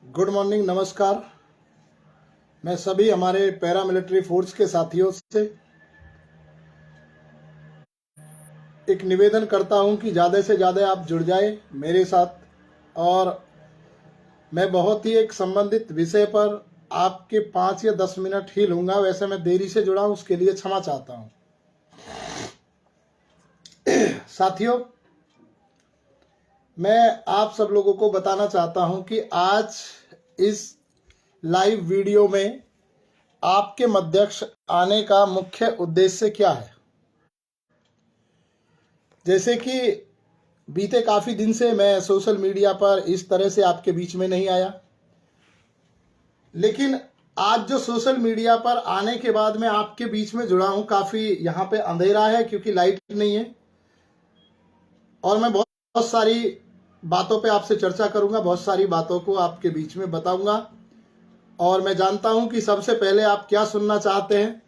Good morning, नमस्कार। मैं सभी हमारे पैरामिलिट्री फोर्स के साथियों से एक निवेदन करता हूं कि ज़्यादा से ज़्यादा आप जुड़ जाए मेरे साथ। और मैं बहुत ही एक संबंधित विषय पर आपके 5 या 10 मिनट ही लूँगा। वैसे मैं देरी से जुड़ा हूं, उसके लिए क्षमा चाहता हूं। साथियों, मैं आप सब लोगों को बताना चाहता हूं कि आज इस लाइव वीडियो में आपके मध्यक्ष आने का मुख्य उद्देश्य क्या है। जैसे कि बीते काफ़ी दिन से मैं सोशल मीडिया पर इस तरह से आपके बीच में नहीं आया, लेकिन आज जो सोशल मीडिया पर आने के बाद मैं आपके बीच में जुड़ा हूं। काफ़ी यहाँ पे अंधेरा है क्योंकि लाइट नहीं है, और मैं बहुत सारी बातों पे आपसे चर्चा करूंगा, बहुत सारी बातों को आपके बीच में बताऊंगा। और मैं जानता हूं कि सबसे पहले आप क्या सुनना चाहते हैं,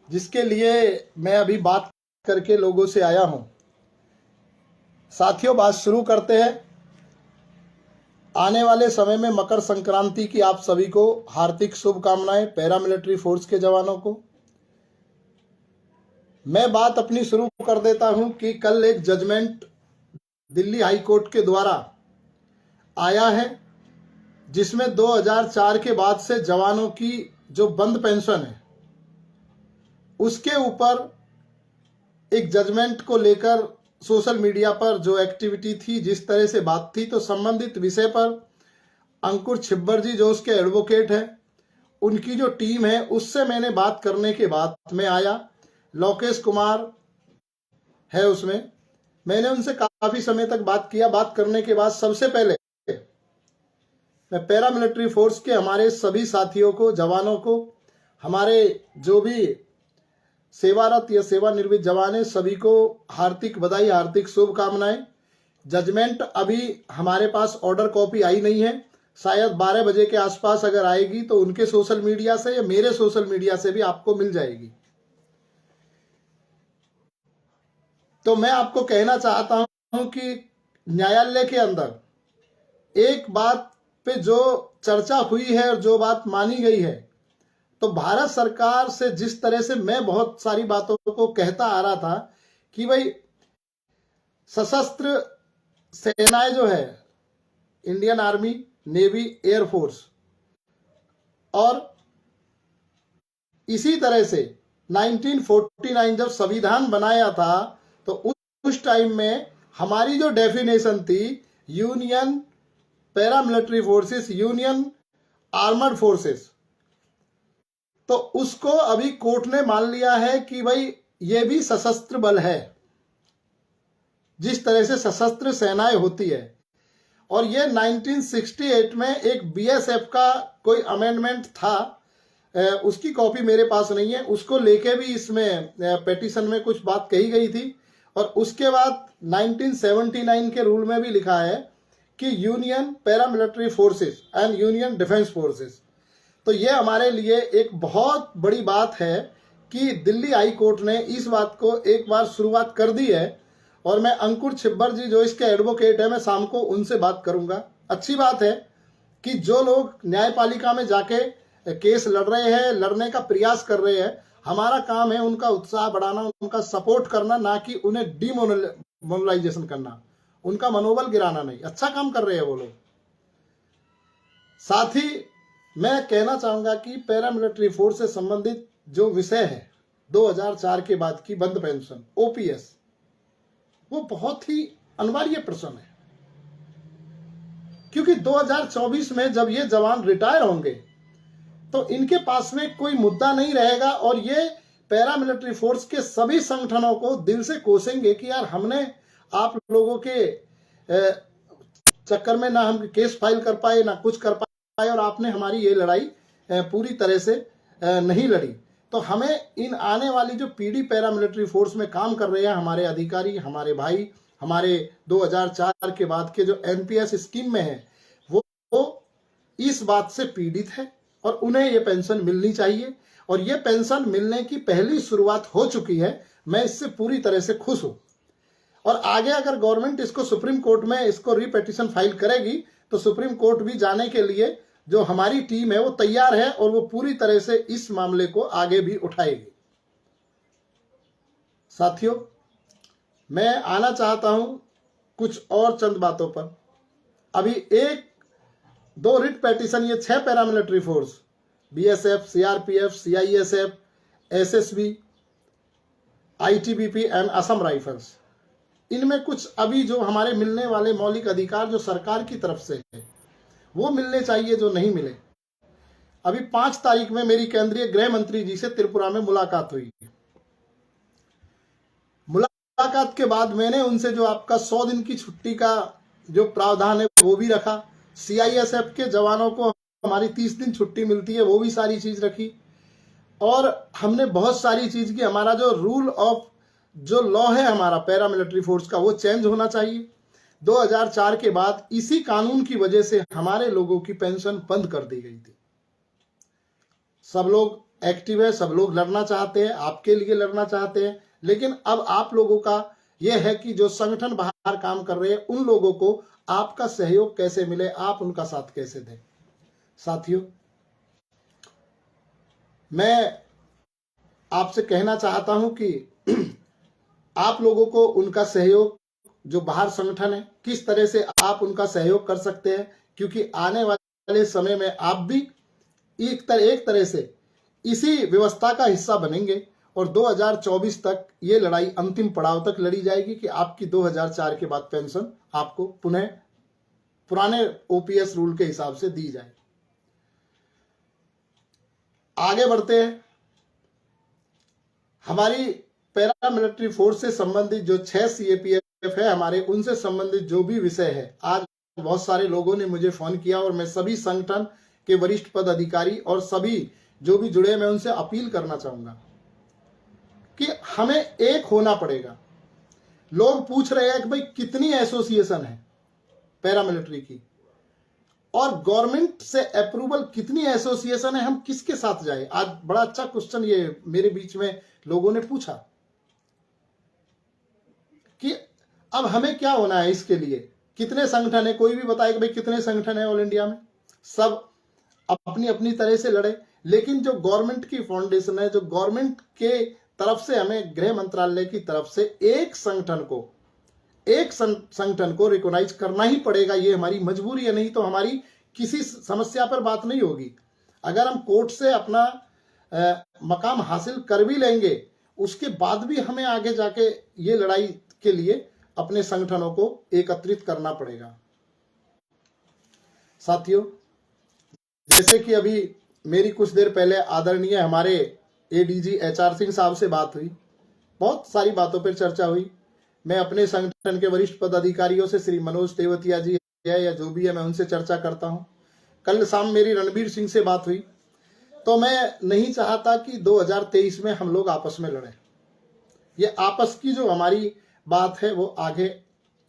जिसके लिए मैं अभी बात करके लोगों से आया हूं। साथियों, बात शुरू करते हैं। आने वाले समय में मकर संक्रांति की आप सभी को हार्दिक शुभकामनाएं, पैरामिलिट्री फोर्स के जवानों को। मैं बात अपनी शुरू कर देता हूं कि कल एक जजमेंट दिल्ली हाई कोर्ट के द्वारा आया है, जिसमें 2004 के बाद से जवानों की जो बंद पेंशन है उसके ऊपर एक जजमेंट को लेकर सोशल मीडिया पर जो एक्टिविटी थी, जिस तरह से बात थी, तो संबंधित विषय पर अंकुर छिब्बर जी जो उसके एडवोकेट हैं, उनकी जो टीम है, उससे मैंने बात करने के बाद में आया। लोकेश कुमार है उसमें, मैंने उनसे काफी समय तक बात किया। बात करने के बाद सबसे पहले मैं पैरामिलिट्री फोर्स के हमारे सभी साथियों को, जवानों को, हमारे जो भी सेवारत या सेवानिवृत्त जवान है, सभी को हार्दिक बधाई, हार्दिक शुभकामनाएं। जजमेंट अभी हमारे पास ऑर्डर कॉपी आई नहीं है, शायद 12 बजे के आसपास अगर आएगी तो उनके सोशल मीडिया से या मेरे सोशल मीडिया से भी आपको मिल जाएगी। तो मैं आपको कहना चाहता हूं कि न्यायालय के अंदर एक बात पे जो चर्चा हुई है और जो बात मानी गई है, तो भारत सरकार से जिस तरह से मैं बहुत सारी बातों को कहता आ रहा था कि भाई सशस्त्र सेनाएं जो है, इंडियन आर्मी, नेवी, एयरफोर्स, और इसी तरह से 1949 जब संविधान बनाया था तो उस टाइम में हमारी जो डेफिनेशन थी, union paramilitary forces, union armoured forces, तो उसको अभी कोर्ट ने मान लिया है कि भाई ये भी सशस्त्र बल है, जिस तरह से सशस्त्र सेनाएं होती है। और ये 1968 में एक बीएसएफ का कोई अमेंडमेंट था, उसकी कॉपी मेरे पास नहीं है, उसको लेके भी इसमें पेटिशन में कुछ बात कही गई थी। और उसके बाद 1979 के रूल में भी लिखा है कि union paramilitary forces and union defence forces. तो ये हमारे लिए एक बहुत बड़ी बात है कि दिल्ली हाई कोर्ट ने इस बात को एक बार शुरुआत कर दी है। और मैं अंकुर छिब्बर जी जो इसके एडवोकेट है, मैं शाम को उनसे बात करूंगा। अच्छी बात है कि जो लोग न्यायपालिका में जाके केस लड़ रहे हैं, लड़ने का प्रयास कर रहे हैं, हमारा काम है उनका उत्साह बढ़ाना, उनका सपोर्ट करना, ना कि उन्हें डिमोरलाइजेशन करना, उनका मनोबल गिराना नहीं। अच्छा काम कर रहे हैं वो लोग। साथ ही मैं कहना चाहूंगा कि पैरामिलिट्री फोर्स से संबंधित जो विषय है 2004 के बाद की बंद पेंशन, ओपीएस, वो बहुत ही अनिवार्य प्रश्न है, क्योंकि 2024 में जब ये जवान रिटायर होंगे तो इनके पास में कोई मुद्दा नहीं रहेगा। और ये पैरामिलिट्री फोर्स के सभी संगठनों को दिल से कोसेंगे कि यार हमने आप लोगों के चक्कर में ना हम केस फाइल कर पाए, ना कुछ कर पाए, और आपने हमारी ये लड़ाई पूरी तरह से नहीं लड़ी। तो हमें इन आने वाली जो पीढ़ी पैरामिलिट्री फोर्स में काम कर रहे हैं, हमारे अधिकारी, हमारे भाई, हमारे 2004 के बाद के जो एनपीएस स्कीम में है, वो इस बात से पीड़ित है और उन्हें ये पेंशन मिलनी चाहिए। और ये पेंशन मिलने की पहली शुरुआत हो चुकी है। मैं इससे पूरी तरह से खुश हूं। और आगे अगर गवर्नमेंट इसको सुप्रीम कोर्ट में इसको रीपेटिशन फाइल करेगी तो सुप्रीम कोर्ट भी जाने के लिए जो हमारी टीम है वो तैयार है और वो पूरी तरह से इस मामले को आगे भी उठाएगी। साथियों, मैं आना चाहता हूं कुछ और चंद बातों पर। अभी एक दो रिट पेटिशन, ये 6 paramilitary force, BSF, CRPF, CISF, SSB, ITBP and Assam rifles, इनमें कुछ अभी जो हमारे मिलने वाले मौलिक अधिकार जो सरकार की तरफ से है वो मिलने चाहिए, जो नहीं मिले। अभी 5 तारीख में मेरी केंद्रीय गृह मंत्री जी से त्रिपुरा में मुलाकात हुई। मुलाकात के बाद मैंने उनसे जो आपका 100 दिन की छुट्टी का जो प्रावधान है वो भी रखा। सीआईएसएफ के जवानों को हमारी 30 दिन छुट्टी मिलती है, वो भी सारी चीज रखी। और हमने बहुत सारी चीज की, हमारा जो रूल ऑफ जो लॉ है हमारा पैरामिलिट्री फोर्स का, वो चेंज होना चाहिए। 2004 के बाद इसी कानून की वजह से हमारे लोगों की पेंशन बंद कर दी गई थी। सब लोग एक्टिव है, सब लोग लड़ना चाहते हैं, आपके लिए लड़ना चाहते हैं, लेकिन अब आप लोगों का यह है कि जो संगठन बाहर काम कर रहे हैं उन लोगों को आपका सहयोग कैसे मिले, आप उनका साथ कैसे दें। साथियों, मैं आपसे कहना चाहता हूं कि आप लोगों को उनका सहयोग, जो बाहर संगठन है, किस तरह से आप उनका सहयोग कर सकते हैं, क्योंकि आने वाले समय में आप भी एक तरह से इसी व्यवस्था का हिस्सा बनेंगे और 2024 तक ये लड़ाई अंतिम पड़ाव तक लड़ी जाएगी कि आपकी 2004 के बाद पेंशन आपको पुनः पुराने ओपीएस रूल के हिसाब से दी जाए। आगे बढ़ते हैं। हमारी पैरामिलिट्री फोर्स से संबंधित जो 6 सीएपीएफ है हमारे, उनसे संबंधित जो भी विषय है, आज बहुत सारे लोगों ने मुझे फोन किया और मैं सभी संगठन के वरिष्ठ पद अधिकारी और सभी जो भी जुड़े, मैं उनसे अपील करना चाहूंगा कि हमें एक होना पड़ेगा। लोग पूछ रहे हैं कि भाई कितनी एसोसिएशन है पैरामिलिट्री की और गवर्नमेंट से अप्रूवल कितनी एसोसिएशन है, हम किसके साथ जाए। आज बड़ा अच्छा क्वेश्चन ये मेरे बीच में लोगों ने पूछा कि अब हमें क्या होना है, इसके लिए कितने संगठन है। कोई भी बताए कि भाई कितने संगठन है ऑल इंडिया में, सब अपनी अपनी तरह से लड़े, लेकिन जो गवर्नमेंट की फाउंडेशन है, जो गवर्नमेंट के तरफ से हमें गृह मंत्रालय की तरफ से एक संगठन को रिकॉग्नाइज करना ही पड़ेगा। ये हमारी मजबूरी है, नहीं तो हमारी किसी समस्या पर बात नहीं होगी। अगर हम कोर्ट से अपना मकाम हासिल कर भी लेंगे, उसके बाद भी हमें आगे जाके ये लड़ाई के लिए अपने संगठनों को एकत्रित करना पड़ेगा। साथियों, जैसे कि अभी मेरी कुछ देर पहले आदरणीय हमारे एडीजी एचआर सिंह साहब से बात हुई, बहुत सारी बातों पर चर्चा हुई। मैं अपने संगठन के वरिष्ठ पदाधिकारियों से, श्री मनोज तेवतिया जी है या जो भी है, मैं उनसे चर्चा करता हूं। कल शाम मेरी रणबीर सिंह से बात हुई। तो मैं नहीं चाहता कि 2023 में हम लोग आपस में लड़ें। ये आपस की जो हमारी बात है वो आगे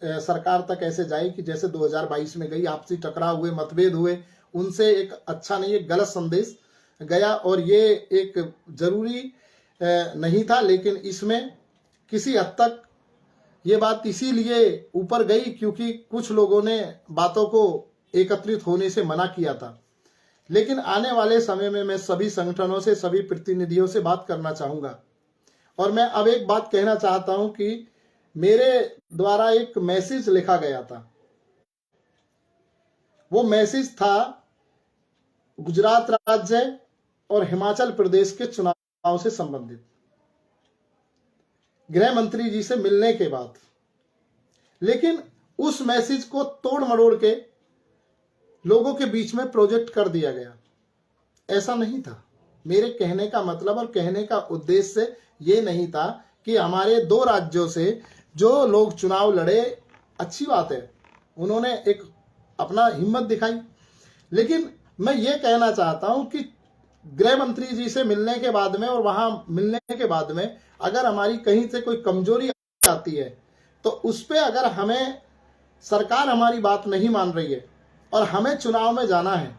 सरकार तक ऐसे जाए कि जैसे 2022 में गई, आपसी टकराव हुए, मतभेद हुए, उनसे एक अच्छा नहीं, एक गलत संदेश गया और ये एक जरूरी नहीं था। लेकिन इसमें किसी हद तक ये बात इसीलिए ऊपर गई क्योंकि कुछ लोगों ने बातों को एकत्रित होने से मना किया था। लेकिन आने वाले समय में मैं सभी संगठनों से, सभी प्रतिनिधियों से बात करना चाहूंगा। और मैं अब एक बात कहना चाहता हूं कि मेरे द्वारा एक मैसेज लिखा गया था। वो मैसेज था गुजरात राज्य और हिमाचल प्रदेश के चुनाव से संबंधित, गृह मंत्री जी से मिलने के बाद। लेकिन उस मैसेज को तोड़ मरोड़ के लोगों के बीच में प्रोजेक्ट कर दिया गया। ऐसा नहीं था। मेरे कहने का मतलब और कहने का उद्देश्य ये नहीं था कि हमारे 2 राज्यों से जो लोग चुनाव लड़े, अच्छी बात है, उन्होंने एक अपना हिम्मत दिखाई। लेकिन मैं ये कहना चाहता हूं कि गृह मंत्री जी से मिलने के बाद में और वहां मिलने के बाद में अगर हमारी कहीं से कोई कमजोरी आती है तो उस पे अगर हमें सरकार हमारी बात नहीं मान रही है और हमें चुनाव में जाना है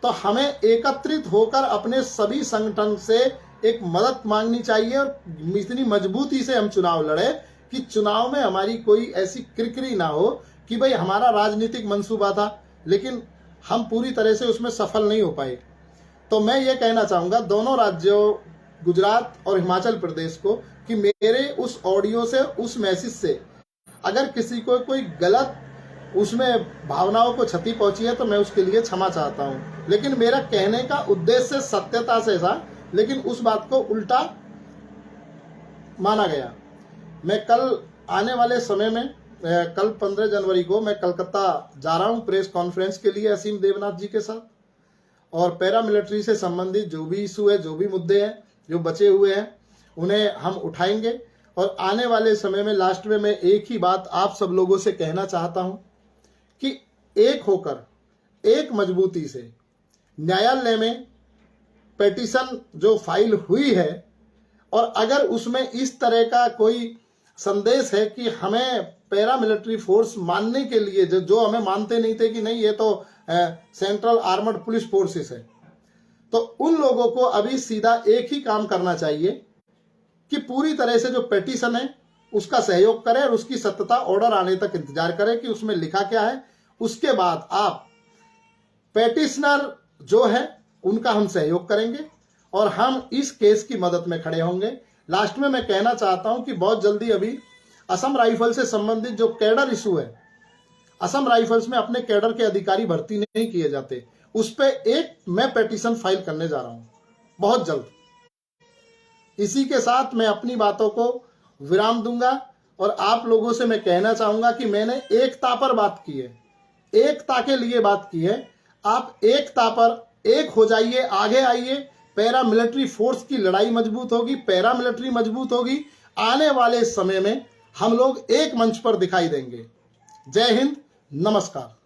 तो हमें एकत्रित होकर अपने सभी संगठन से एक मदद मांगनी चाहिए और इतनी मजबूती से हम चुनाव लड़े कि चुनाव में हमारी कोई ऐसी किरकिरी ना हो कि भाई हमारा राजनीतिक मंसूबा था, लेकिन हम पूरी तरह से उसमें सफल नहीं हो पाए। तो मैं ये कहना चाहूँगा दोनों राज्यों गुजरात और हिमाचल प्रदेश को कि मेरे उस ऑडियो से, उस मैसेज से अगर किसी को कोई गलत उसमें भावनाओं को क्षति पहुंची है तो मैं उसके लिए क्षमा चाहता हूं। लेकिन मेरा कहने का उद्देश्य सत्यता से था, लेकिन उस बात को उल्टा माना गया। मैं कल आने वाले समय में कल 15 जनवरी को मैं कलकत्ता जा रहा हूं प्रेस कॉन्फ्रेंस के लिए असीम देवनाथ जी के साथ, और पैरामिलिट्री से संबंधित जो भी इशू है, जो भी मुद्दे हैं जो बचे हुए हैं, उन्हें हम उठाएंगे। और आने वाले समय में लास्ट में मैं एक ही बात आप सब लोगों से कहना चाहता हूं कि एक होकर, एक मजबूती से न्यायालय में पिटीशन जो फाइल हुई है, और अगर उसमें इस तरह का कोई संदेश है कि हमें पैरामिलिट्री फोर्स मानने के लिए, जो हमें मानते नहीं थे कि नहीं ये तो सेंट्रल आर्मर्ड पुलिस फोर्सेस है, तो उन लोगों को अभी सीधा एक ही काम करना चाहिए कि पूरी तरह से जो पिटीशन है उसका सहयोग करें और उसकी सत्यता ऑर्डर आने तक इंतजार करें कि उसमें लिखा क्या है। उसके बाद आप पिटिशनर जो है उनका हम सहयोग करेंगे और हम इस केस की मदद में खड़े होंगे। लास्ट में मैं कहना चाहता हूं कि बहुत जल्दी अभी असम राइफल से संबंधित जो कैडर इशू है, असम राइफल्स में अपने कैडर के अधिकारी भर्ती नहीं किए जाते, उस पर एक मैं पिटीशन फाइल करने जा रहा हूं बहुत जल्द। इसी के साथ मैं अपनी बातों को विराम दूंगा और आप लोगों से मैं कहना चाहूंगा कि मैंने एकता पर बात की है, एकता के लिए बात की है। आप एकता पर एक हो जाइए, आगे आइए। पैरामिलिट्री फोर्स की लड़ाई मजबूत होगी, पैरामिलिट्री मजबूत होगी। आने वाले समय में हम लोग एक मंच पर दिखाई देंगे। जय हिंद, नमस्कार।